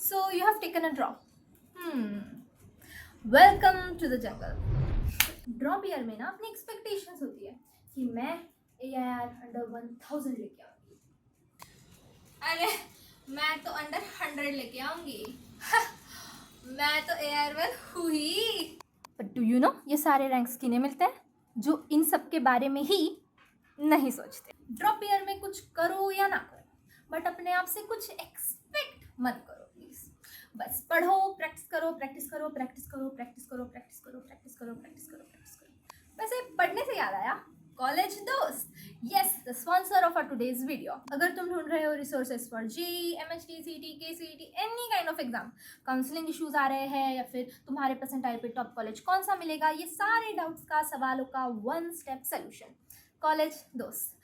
So you have taken a drop. Welcome to the jungle. Drop year में ना अपनी expectations होती है कि मैं AIR अंडर 1000 लेके आऊंगी। अरे मैं तो अंडर 100 लेके आऊंगी। मैं तो AIR वेल हुई। बट डू यू नो ये सारे रैंक्स किन्हें मिलते हैं जो इन सब के बारे में ही नहीं सोचते। ड्रॉप ईयर में कुछ करो या ना करो, बट अपने आप से कुछ एक्सपेक्ट मत करो प्लीज। बस पढ़ो, प्रैक्टिस करो, प्रैक्टिस करो, प्रैक्टिस करो, प्रैक्टिस करो, प्रैक्टिस करो, प्रैक्टिस करो, प्रैक्टिस करो, प्रैक्टिस करो। वैसे पढ़ने से याद आया, कॉलेज दोस्त, yes the sponsor of our today's video. अगर तुम ढूंढ रहे हो resources for JEE, MHT, CET, KCET, any kind of exam, counselling issues आ रहे हैं या फिर तुम्हारे परसेंटाइल पे टॉप कॉलेज कौन सा मिलेगा, ये सारे डाउट्स का, सवालों का वन स्टेप सोल्यूशन, कॉलेज दोस्त।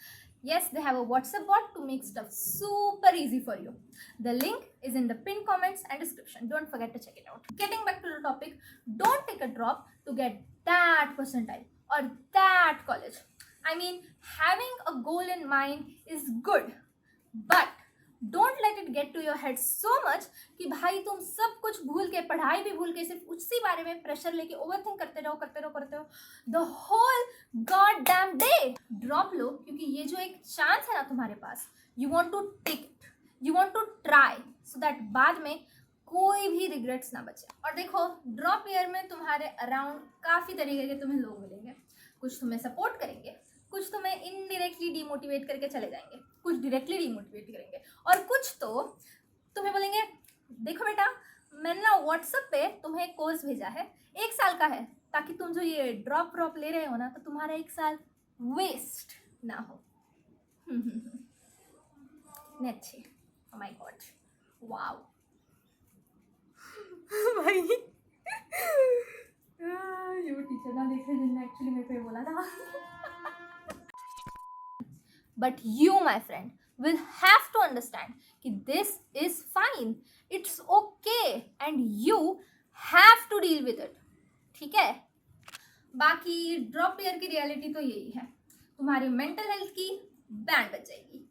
Yes, they have a WhatsApp bot to make stuff super easy for you. The link is in the pinned comments and description. Don't forget to check it out. Getting back to the topic, don't take a drop to get that percentile or that college. I mean, having a goal in mind is good, but don't let it get to your head so much कि भाई तुम सब कुछ भूल के, पढ़ाई भी भूल के, सिर्फ उसी बारे में प्रेशर लेके ओवरथिंक करते रहो the whole god damn day. Drop लो, क्योंकि ये जो एक चांस है ना तुम्हारे पास, you want to take it, you want to try so that बाद में कोई भी रिग्रेट्स ना बचे। और देखो, ड्रॉप ईयर में तुम्हारे अराउंड काफ़ी तरीके के तुम्हें लोग मिलेंगे। कुछ तुम्हें सपोर्ट करेंगे, कुछ तुम्हें इनडायरेक्टली डिमोटिवेट करके चले जाएंगे, कुछ डायरेक्टली डिमोटिवेट करेंगे, और कुछ तो तुम्हें बोलेंगे देखो बेटा, मैंने ना व्हाट्सएप पे तुम्हें एक कोर्स भेजा है, 1 साल का है, ताकि तुम जो ये ड्रॉप ले रहे हो ना, तो तुम्हारा 1 साल वेस्ट ना हो। नेच्छे, ओह माय गॉड, वाओ। भाई ये वो टीचर ना देख रहे जिनने एक्चुअली मेरे पे बोला था। But you, my friend, will have to understand कि this is fine, it's okay, and you have to deal with it. ठीक है? बाकी ड्रॉप ईयर की रियलिटी तो यही है, तुम्हारी मेंटल हेल्थ की बैंड बच जाएगी,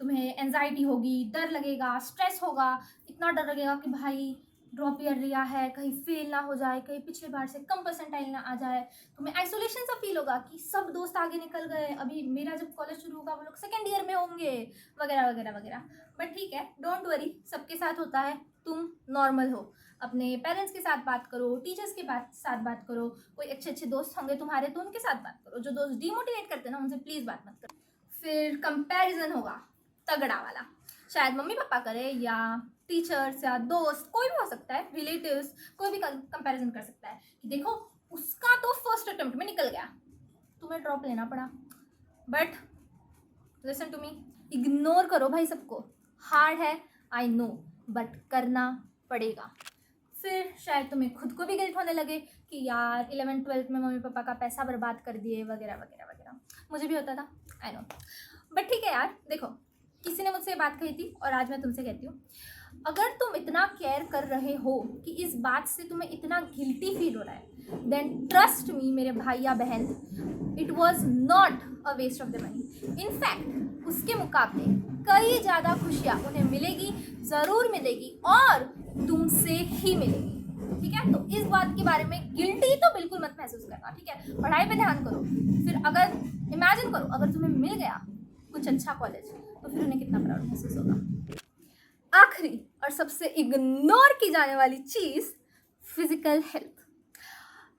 तुम्हें एंजाइटी होगी, डर लगेगा, स्ट्रेस होगा, इतना डर लगेगा कि भाई ड्रॉप ईयर लिया है, कहीं फेल ना हो जाए, कहीं पिछले बार से कम परसेंटाइल ना आ जाए, तुम्हें आइसोलेशन सा फील होगा कि सब दोस्त आगे निकल गए, अभी मेरा जब कॉलेज शुरू होगा वो लोग सेकेंड ईयर में होंगे, वगैरह वगैरह वगैरह। बट ठीक है, डोंट वरी, सबके साथ होता है, तुम नॉर्मल हो। अपने पेरेंट्स के साथ बात करो, टीचर्स के साथ बात करो, कोई अच्छे दोस्त होंगे तुम्हारे तो उनके साथ बात करो। जो दोस्त डिमोटिवेट करते हैं ना, उनसे प्लीज़ बात मत करो। फिर कंपैरिजन होगा तगड़ा वाला, शायद मम्मी पापा करे या टीचर्स या दोस्त, कोई भी हो सकता है, रिलेटिव्स, कोई भी कंपैरिजन कर सकता है कि देखो उसका तो फर्स्ट अटेम्प्ट में निकल गया, तुम्हें ड्रॉप लेना पड़ा। But listen to me, ignore करो भाई सबको, हार्ड है आई नो, बट करना पड़ेगा। फिर शायद तुम्हें खुद को भी गिल्ट होने लगे कि यार 11th-12th में मम्मी पापा का पैसा बर्बाद कर दिए, वगैरह वगैरह वगैरह। मुझे भी होता था, आई नो। बट ठीक है यार, देखो किसी ने मुझसे बात कही थी और आज मैं तुमसे कहती हूँ, अगर तुम इतना केयर कर रहे हो कि इस बात से तुम्हें इतना गिल्टी फील हो रहा है, देन ट्रस्ट मी मेरे भाई या बहन, it was not a waste of the money. In fact उसके मुकाबले कई ज़्यादा खुशियाँ उन्हें मिलेगी, ज़रूर मिलेगी, और तुमसे ही मिलेगी। ठीक है, तो इस बात के बारे में गिल्टी तो बिल्कुल मत महसूस करना। ठीक है, पढ़ाई पे ध्यान करो। फिर अगर इमेजिन करो, अगर तुम्हें मिल गया कुछ अच्छा कॉलेज, तो फिर उन्हें कितना प्राउड महसूस होगा। आखिरी और सबसे इग्नोर की जाने वाली चीज़, फिजिकल हेल्थ।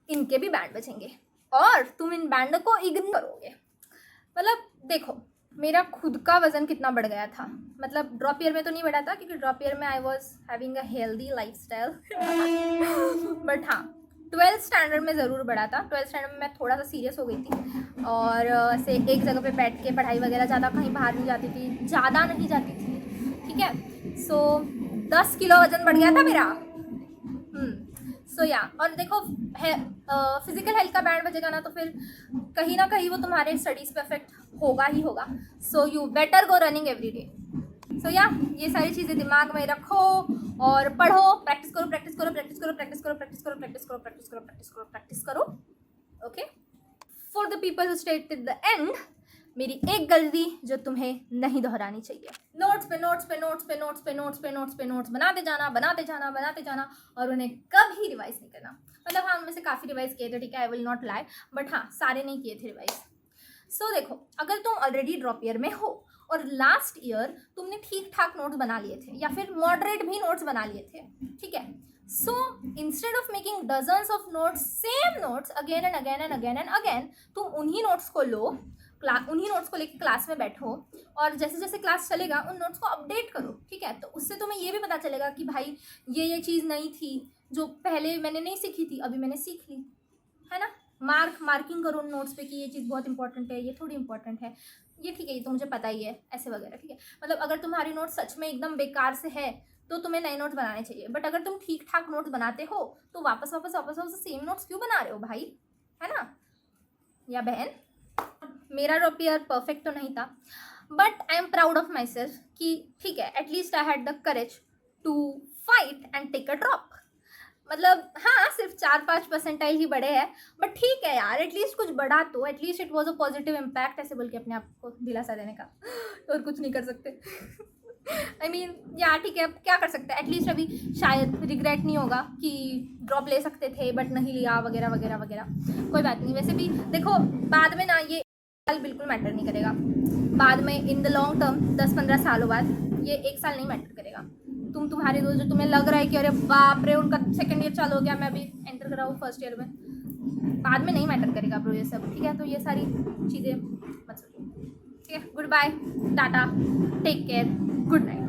इनके भी बैंड बचेंगे और तुम इन बैंड को इग्नोर करोगे। मतलब देखो, मेरा खुद का वज़न कितना बढ़ गया था, मतलब ड्रॉप ईयर में तो नहीं बढ़ा था, क्योंकि ड्रॉप ईयर में I was having a healthy lifestyle. But हाँ, 12th स्टैंडर्ड में ज़रूर बढ़ा था। 12th स्टैंडर्ड में मैं थोड़ा सा सीरियस हो गई थी और से एक जगह पे बैठ के पढ़ाई वगैरह, ज़्यादा कहीं बाहर नहीं जाती थी, ज़्यादा नहीं जाती थी। ठीक है, सो 10 किलो वजन बढ़ गया था मेरा। सो या, और देखो फिजिकल हेल्थ का बैंड बजेगा ना, तो फिर कहीं ना कहीं वो तुम्हारे स्टडीज़ पे अफेक्ट होगा ही होगा। So you better go running every day. So yeah, ये सारी चीज़ें दिमाग में रखो और पढ़ो, प्रैक्टिस करो, प्रैक्टिस करो, प्रैक्टिस करो, प्रैक्टिस करो, प्रैक्टिस करो, प्रैक्टिस करो, प्रैक्टिस करो, प्रैक्टिस करो, प्रैक्टिस करो। Okay, for the people who stayed till the end, मेरी एक गलती जो तुम्हें नहीं दोहरानी चाहिए। नोट्स पे नोट्स पे नोट्स पे नोट्स पे नोट्स पे नोट्स पे नोट्स बनाते जाना बनाते जाना बनाते जाना, और उन्हें कभी रिवाइज नहीं करना। मतलब हाँ, उनमें से काफ़ी रिवाइज किए थे, ठीक है, I will not lie, but हाँ सारे नहीं किए थे रिवाइज। सो देखो, अगर तुम ऑलरेडी ड्रॉप ईयर में हो और लास्ट ईयर तुमने ठीक ठाक नोट्स बना लिए थे या फिर मॉडरेट भी नोट्स बना लिए थे, ठीक है, so instead of making dozens of notes, same notes again and again and again and again, तुम उन्हीं नोट्स को लो, उन्हीं नोट्स को लेकर क्लास में बैठो और जैसे जैसे क्लास चलेगा उन नोट्स को अपडेट करो, ठीक है। तो उससे तुम्हें ये भी पता चलेगा कि भाई ये चीज़ नहीं थी जो पहले मैंने नहीं सीखी थी, अभी मैंने सीख ली, है ना। मार्किंग करो उन नोट्स पे कि ये चीज़ बहुत इंपॉर्टेंट है, ये थोड़ी इंपॉर्टेंट है, ये ठीक है, ये तो मुझे पता ही है, ऐसे वगैरह, ठीक है। मतलब अगर तुम्हारी नोट सच में एकदम बेकार से है तो तुम्हें नए नोट्स बनाने चाहिए, बट अगर तुम ठीक ठाक नोट्स बनाते हो तो वापस वापस वापस वापस सेम नोट्स क्यों बना रहे हो भाई, है ना, या बहन। मेरा ड्रॉप ईयर परफेक्ट तो नहीं था, but I am proud of myself कि ठीक है, at least I had the courage to fight and take a drop. मतलब हाँ, सिर्फ 4-5% ही बढ़े हैं, बट ठीक है यार, एटलीस्ट कुछ बढ़ा तो, at least it was a positive impact, ऐसे बोल के अपने आप को दिलासा देने का, और कुछ नहीं कर सकते। आई मीन यार ठीक है, अब क्या कर सकते हैं, एटलीस्ट अभी शायद रिग्रेट नहीं होगा कि ड्रॉप ले सकते थे बट नहीं लिया वगैरह वगैरह वगैरह, कोई बात नहीं। वैसे भी देखो, बाद में ना ये साल बिल्कुल मैटर नहीं करेगा, बाद में इन द लॉन्ग टर्म 10-15 सालों बाद ये 1 साल नहीं मैटर करेगा। तुम्हारे दोस्त जो तुम्हें लग रहा है कि अरे बाप रे उनका सेकंड ईयर चालू हो गया, मैं अभी एंटर कर रहा हूँ फर्स्ट ईयर में, बाद में नहीं मैटर करेगा ब्रो ये सब, ठीक है। तो ये सारी चीज़ें मत सोचो, ठीक है। Goodbye, tata, take care, good night.